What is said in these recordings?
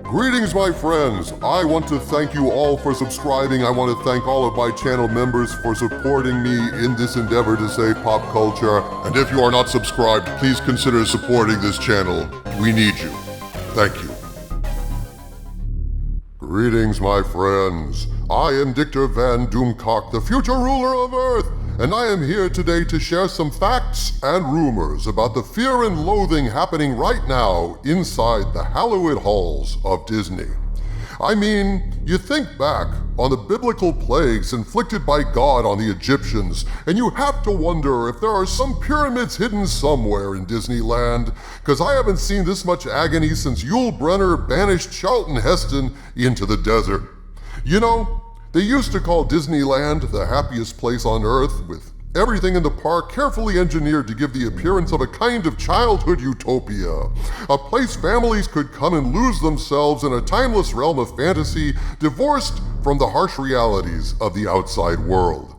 Greetings, my friends. I want to thank you all for subscribing. I want to thank all of my channel members for supporting me in this endeavor to save pop culture. And if you are not subscribed, please consider supporting this channel. We need you. Thank you. Greetings, my friends. I am Dictor Van Doomcock, the future ruler of Earth, and I am here today to share some facts and rumors about the fear and loathing happening right now inside the hallowed halls of Disney. I mean, you think back on the biblical plagues inflicted by God on the Egyptians, and you have to wonder if there are some pyramids hidden somewhere in Disneyland, because I haven't seen this much agony since Yul Brynner banished Charlton Heston into the desert. You know, they used to call Disneyland the happiest place on earth, with everything in the park carefully engineered to give the appearance of a kind of childhood utopia, a place families could come and lose themselves in a timeless realm of fantasy, divorced from the harsh realities of the outside world.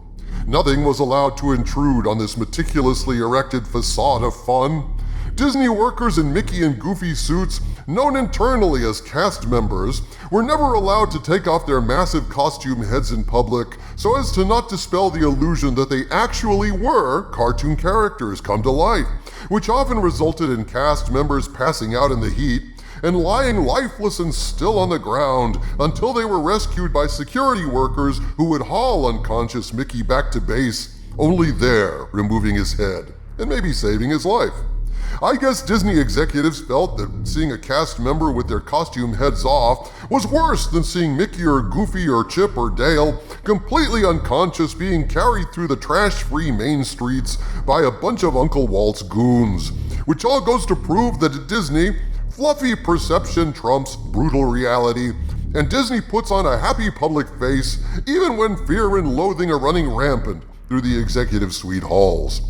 Nothing was allowed to intrude on this meticulously erected facade of fun. Disney workers in Mickey and Goofy suits, known internally as cast members, were never allowed to take off their massive costume heads in public so as to not dispel the illusion that they actually were cartoon characters come to life, which often resulted in cast members passing out in the heat and lying lifeless and still on the ground until they were rescued by security workers who would haul unconscious Mickey back to base, only there removing his head and maybe saving his life. I guess Disney executives felt that seeing a cast member with their costume heads off was worse than seeing Mickey or Goofy or Chip or Dale completely unconscious being carried through the trash-free main streets by a bunch of Uncle Walt's goons, which all goes to prove that at Disney, fluffy perception trumps brutal reality, and Disney puts on a happy public face even when fear and loathing are running rampant through the executive suite halls.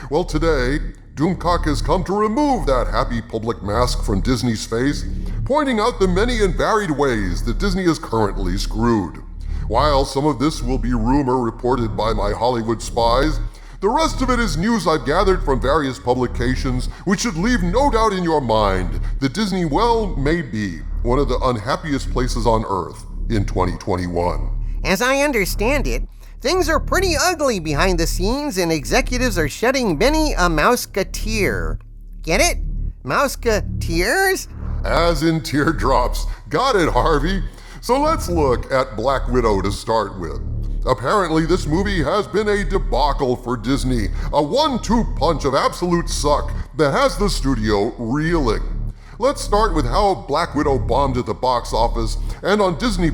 Well, today, Doomcock has come to remove that happy public mask from Disney's face, pointing out the many and varied ways that Disney is currently screwed. While some of this will be rumor reported by my Hollywood spies, the rest of it is news I've gathered from various publications, which should leave no doubt in your mind that Disney may be one of the unhappiest places on Earth in 2021. As I understand it, things are pretty ugly behind the scenes, and executives are shedding many a mouseketeer. Get it? Mouseketeers? As in teardrops. Got it, Harvey. So let's look at Black Widow to start with. Apparently, this movie has been a debacle for Disney, a 1-2 punch of absolute suck that has the studio reeling. Let's start with how Black Widow bombed at the box office and on Disney+.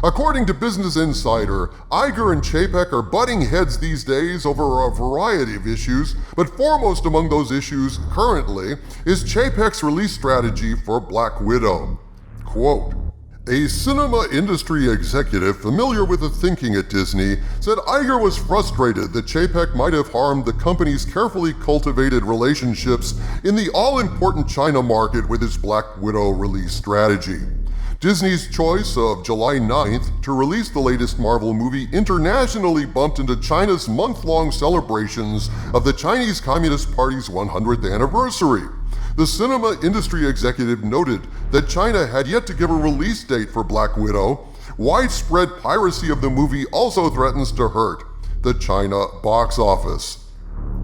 According to Business Insider, Iger and Chapek are butting heads these days over a variety of issues, but foremost among those issues currently is Chapek's release strategy for Black Widow. Quote, "A cinema industry executive familiar with the thinking at Disney said Iger was frustrated that Chapek might have harmed the company's carefully cultivated relationships in the all-important China market with its Black Widow release strategy. Disney's choice of July 9th to release the latest Marvel movie internationally bumped into China's month-long celebrations of the Chinese Communist Party's 100th anniversary. The cinema industry executive noted that China had yet to give a release date for Black Widow. Widespread piracy of the movie also threatens to hurt the China box office."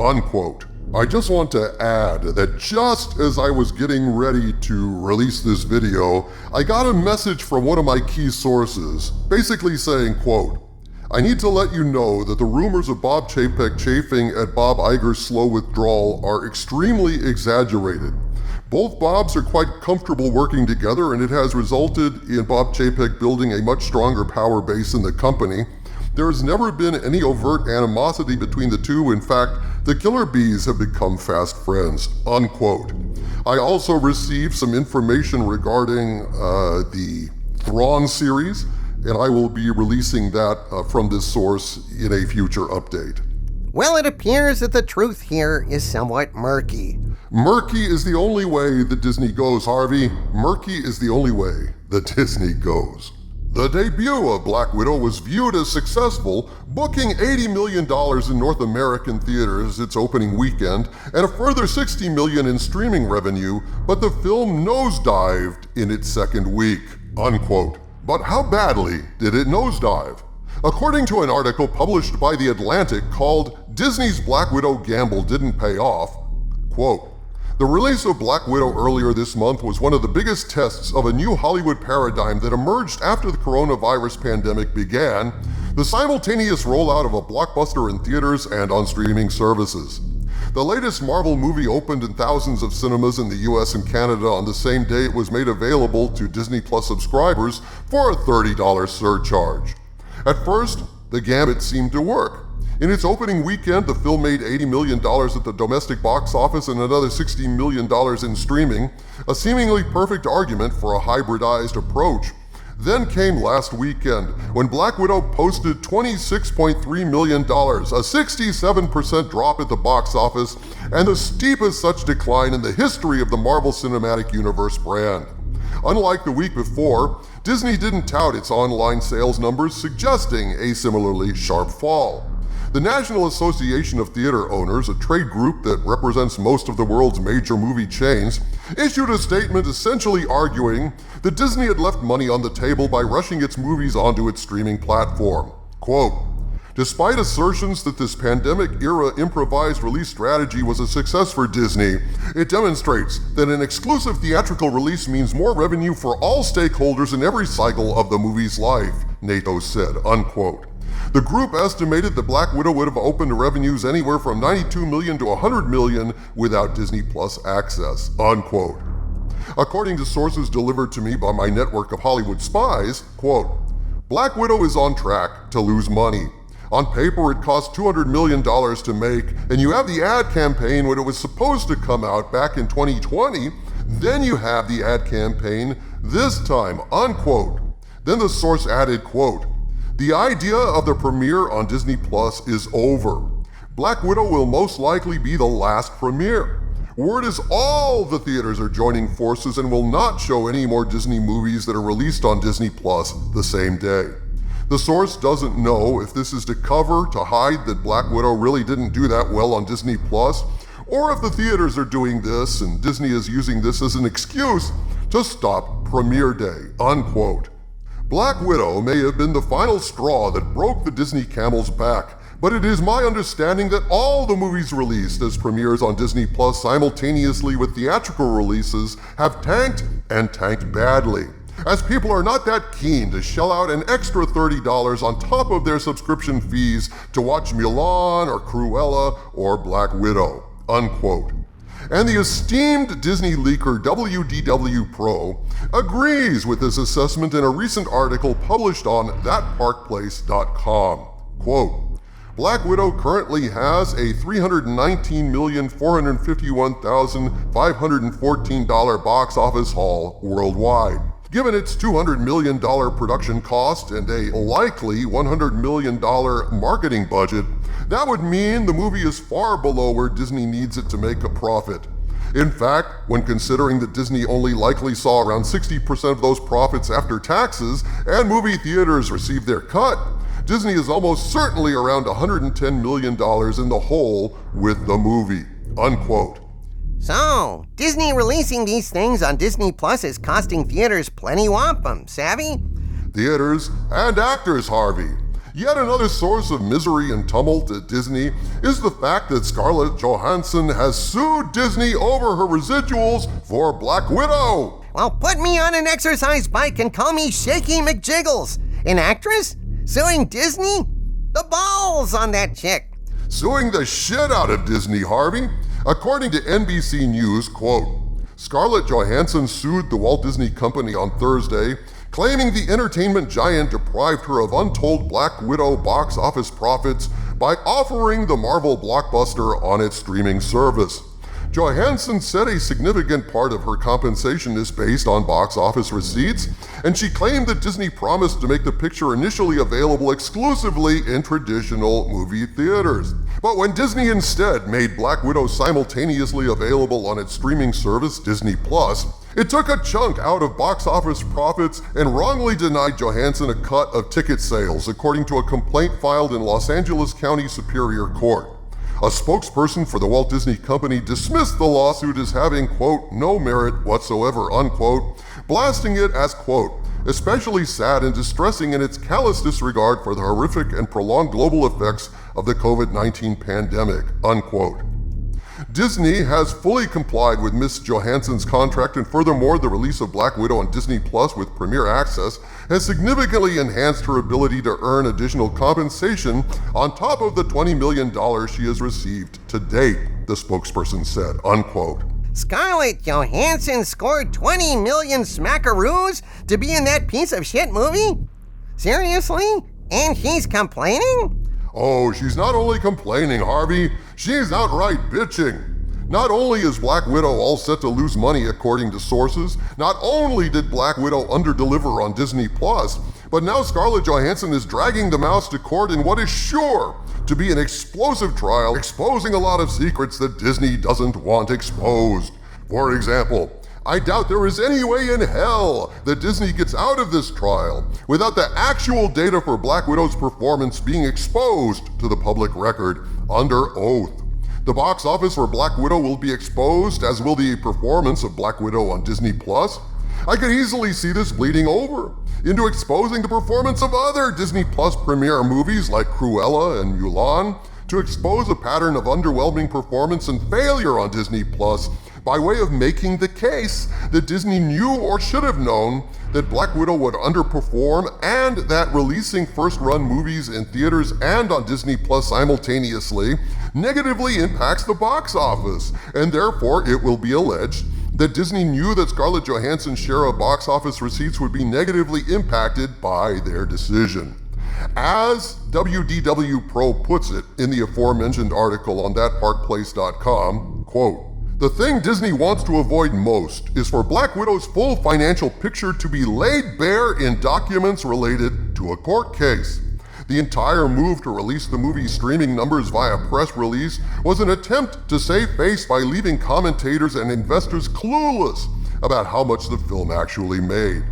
Unquote. I just want to add that just as I was getting ready to release this video, I got a message from one of my key sources, basically saying, quote, "I need to let you know that the rumors of Bob Chapek chafing at Bob Iger's slow withdrawal are extremely exaggerated. Both Bobs are quite comfortable working together, and it has resulted in Bob Chapek building a much stronger power base in the company. There has never been any overt animosity between the two. In fact, the Killer Bees have become fast friends." Unquote. I also received some information regarding the Thrawn series, and I will be releasing that from this source in a future update. Well, it appears that the truth here is somewhat murky. Murky is the only way that Disney goes, Harvey. Murky is the only way that Disney goes. The debut of Black Widow was viewed as successful, booking $80 million in North American theaters its opening weekend and a further $60 million in streaming revenue, but the film nosedived in its second week, unquote. But how badly did it nosedive? According to an article published by The Atlantic called "Disney's Black Widow Gamble Didn't Pay Off," quote, "The release of Black Widow earlier this month was one of the biggest tests of a new Hollywood paradigm that emerged after the coronavirus pandemic began, the simultaneous rollout of a blockbuster in theaters and on streaming services. The latest Marvel movie opened in thousands of cinemas in the US and Canada on the same day it was made available to Disney Plus subscribers for a $30 surcharge. At first, the gambit seemed to work. In its opening weekend, the film made $80 million at the domestic box office and another $60 million in streaming, a seemingly perfect argument for a hybridized approach. Then came last weekend, when Black Widow posted $26.3 million, a 67% drop at the box office, and the steepest such decline in the history of the Marvel Cinematic Universe brand. Unlike the week before, Disney didn't tout its online sales numbers, suggesting a similarly sharp fall. The National Association of Theater Owners, a trade group that represents most of the world's major movie chains, issued a statement essentially arguing that Disney had left money on the table by rushing its movies onto its streaming platform. Quote, "Despite assertions that this pandemic-era improvised release strategy was a success for Disney, it demonstrates that an exclusive theatrical release means more revenue for all stakeholders in every cycle of the movie's life," NATO said, unquote. The group estimated that Black Widow would have opened to revenues anywhere from $92 million to $100 million without Disney Plus access, unquote. According to sources delivered to me by my network of Hollywood spies, quote, "Black Widow is on track to lose money. On paper, it cost $200 million to make, and you have the ad campaign when it was supposed to come out back in 2020, then you have the ad campaign this time," unquote. Then the source added, quote, "The idea of the premiere on Disney Plus is over. Black Widow will most likely be the last premiere. Word is all the theaters are joining forces and will not show any more Disney movies that are released on Disney Plus the same day." The source doesn't know if this is to hide that Black Widow really didn't do that well on Disney Plus, or if the theaters are doing this and Disney is using this as an excuse to stop premiere day, unquote. Black Widow may have been the final straw that broke the Disney camel's back, but it is my understanding that all the movies released as premieres on Disney Plus simultaneously with theatrical releases have tanked and tanked badly, as people are not that keen to shell out an extra $30 on top of their subscription fees to watch Mulan or Cruella or Black Widow, unquote. And the esteemed Disney leaker WDWPro agrees with this assessment in a recent article published on thatparkplace.com. Quote, "Black Widow currently has a $319,451,514 box office haul worldwide. Given its $200 million production cost and a likely $100 million marketing budget, that would mean the movie is far below where Disney needs it to make a profit. In fact, when considering that Disney only likely saw around 60% of those profits after taxes and movie theaters received their cut, Disney is almost certainly around $110 million in the hole with the movie," unquote. So, Disney releasing these things on Disney Plus is costing theaters plenty wampum, savvy? Theaters and actors, Harvey. Yet another source of misery and tumult at Disney is the fact that Scarlett Johansson has sued Disney over her residuals for Black Widow. Well, put me on an exercise bike and call me Shaky McJiggles. An actress? Suing Disney? The balls on that chick. Suing the shit out of Disney, Harvey. According to NBC News, quote, "Scarlett Johansson sued the Walt Disney Company on Thursday, claiming the entertainment giant deprived her of untold Black Widow box office profits by offering the Marvel blockbuster on its streaming service. Johansson said a significant part of her compensation is based on box office receipts, and she claimed that Disney promised to make the picture initially available exclusively in traditional movie theaters. But when Disney instead made Black Widow simultaneously available on its streaming service, Disney Plus, It took a chunk out of box office profits and wrongly denied Johansson a cut of ticket sales, according to a complaint filed in Los Angeles County Superior Court. A spokesperson for the Walt Disney Company dismissed the lawsuit as having, quote, no merit whatsoever, unquote, blasting it as, quote, especially sad and distressing in its callous disregard for the horrific and prolonged global effects of the COVID-19 pandemic, unquote. Disney has fully complied with Ms. Johansson's contract, and furthermore, the release of Black Widow on Disney Plus with Premier Access has significantly enhanced her ability to earn additional compensation on top of the $20 million she has received to date, the spokesperson said, unquote. Scarlett Johansson scored 20 million smackaroos to be in that piece of shit movie? Seriously? And she's complaining? Oh, she's not only complaining, Harvey, she's outright bitching. Not only is Black Widow all set to lose money according to sources, not only did Black Widow underdeliver on Disney Plus, but now Scarlett Johansson is dragging the mouse to court in what is sure to be an explosive trial, exposing a lot of secrets that Disney doesn't want exposed. For example, I doubt there is any way in hell that Disney gets out of this trial without the actual data for Black Widow's performance being exposed to the public record under oath. The box office for Black Widow will be exposed, as will the performance of Black Widow on Disney Plus. I could easily see this bleeding over into exposing the performance of other Disney Plus premiere movies like Cruella and Mulan, to expose a pattern of underwhelming performance and failure on Disney Plus by way of making the case that Disney knew or should have known that Black Widow would underperform, and that releasing first-run movies in theaters and on Disney Plus simultaneously negatively impacts the box office, and therefore it will be alleged that Disney knew that Scarlett Johansson's share of box office receipts would be negatively impacted by their decision. As WDWPro puts it in the aforementioned article on thatparkplace.com, quote, the thing Disney wants to avoid most is for Black Widow's full financial picture to be laid bare in documents related to a court case. The entire move to release the movie's streaming numbers via press release was an attempt to save face by leaving commentators and investors clueless about how much the film actually made.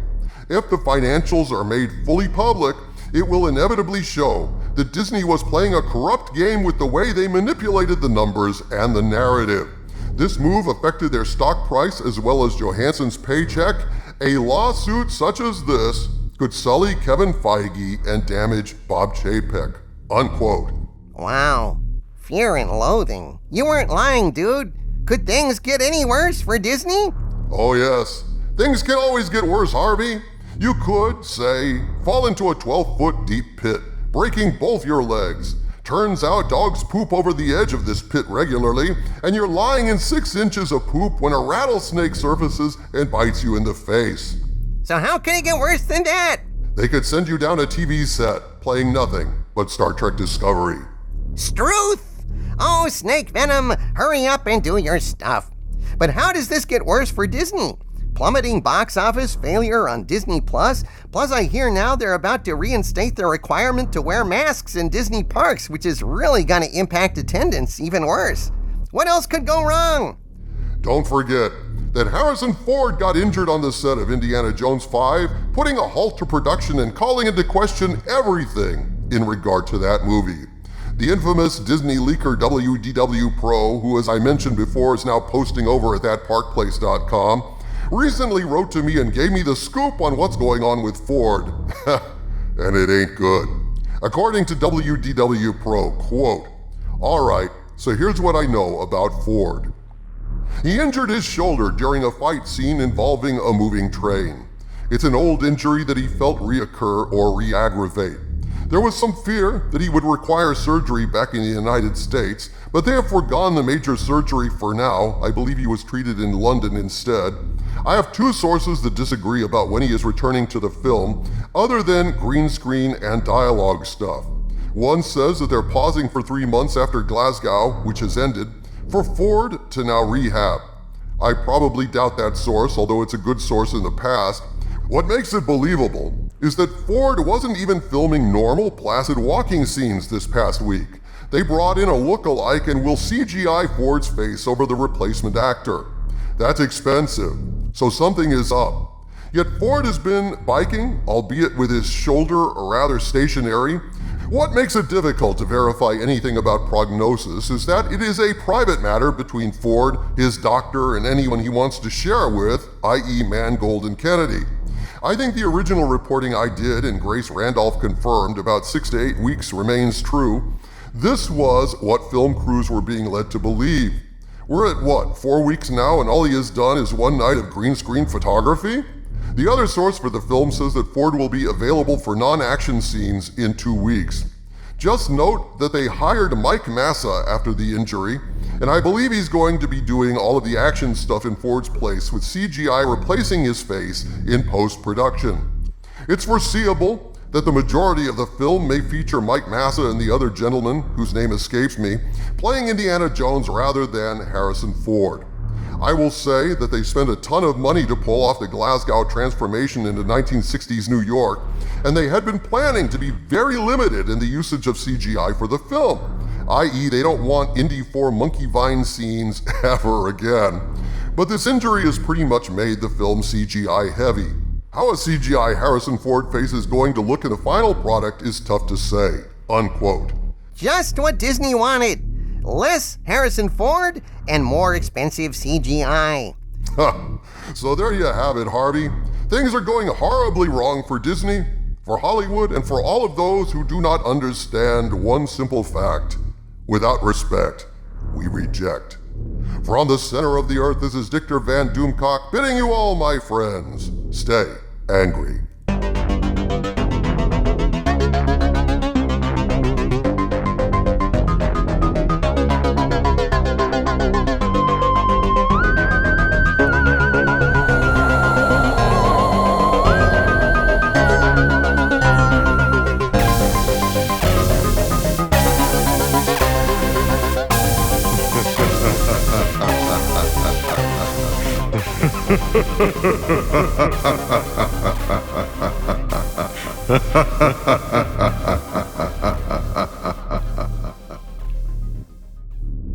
If the financials are made fully public, it will inevitably show that Disney was playing a corrupt game with the way they manipulated the numbers and the narrative. This move affected their stock price as well as Johansson's paycheck. A lawsuit such as this could sully Kevin Feige and damage Bob Chapek, unquote. Wow. Fear and loathing. You weren't lying, dude. Could things get any worse for Disney? Oh yes. Things can always get worse, Harvey. You could, say, fall into a 12-foot deep pit, breaking both your legs. Turns out dogs poop over the edge of this pit regularly, and you're lying in 6 inches of poop when a rattlesnake surfaces and bites you in the face. So how can it get worse than that? They could send you down a TV set, playing nothing but Star Trek Discovery. Struth! Oh, snake venom, hurry up and do your stuff. But how does this get worse for Disney? Plummeting box office, failure on Disney Plus. Plus, I hear now they're about to reinstate the requirement to wear masks in Disney parks, which is really going to impact attendance even worse. What else could go wrong? Don't forget that Harrison Ford got injured on the set of Indiana Jones 5, putting a halt to production and calling into question everything in regard to that movie. The infamous Disney leaker WDWPro, who, as I mentioned before, is now posting over at thatparkplace.com, recently wrote to me and gave me the scoop on what's going on with Ford. And it ain't good. According to WDWPro, quote, all right, so here's what I know about Ford. He injured his shoulder during a fight scene involving a moving train. It's an old injury that he felt reoccur or re-aggravate. There was some fear that he would require surgery back in the United States, but they have foregone the major surgery for now. I believe he was treated in London instead. I have 2 sources that disagree about when he is returning to the film, other than green screen and dialogue stuff. One says that they're pausing for 3 months after Glasgow, which has ended, for Ford to now rehab. I probably doubt that source, although it's a good source in the past. What makes it believable is that Ford wasn't even filming normal, placid walking scenes this past week. They brought in a look-alike and will CGI Ford's face over the replacement actor. That's expensive. So something is up. Yet Ford has been biking, albeit with his shoulder rather stationary. What makes it difficult to verify anything about prognosis is that it is a private matter between Ford, his doctor, and anyone he wants to share with, i.e. Mangold and Kennedy. I think the original reporting I did and Grace Randolph confirmed about 6 to 8 weeks remains true. This was what film crews were being led to believe. We're at 4 weeks now, and all he has done is one night of green screen photography? The other source for the film says that Ford will be available for non-action scenes in 2 weeks. Just note that they hired Mike Massa after the injury, and I believe he's going to be doing all of the action stuff in Ford's place with CGI replacing his face in post-production. It's foreseeable that the majority of the film may feature Mike Massa and the other gentleman, whose name escapes me, playing Indiana Jones rather than Harrison Ford. I will say that they spent a ton of money to pull off the Glasgow transformation into 1960s New York, and they had been planning to be very limited in the usage of CGI for the film, i.e. they don't want Indy 4 monkey vine scenes ever again. But this injury has pretty much made the film CGI heavy. How a CGI Harrison Ford face is going to look in the final product is tough to say, unquote. Just what Disney wanted. Less Harrison Ford and more expensive CGI. So there you have it, Harvey. Things are going horribly wrong for Disney, for Hollywood, and for all of those who do not understand one simple fact. Without respect, we reject. From the center of the earth, this is Dictor Van Doomcock bidding you all, my friends, stay angry. Ha ha ha ha ha ha.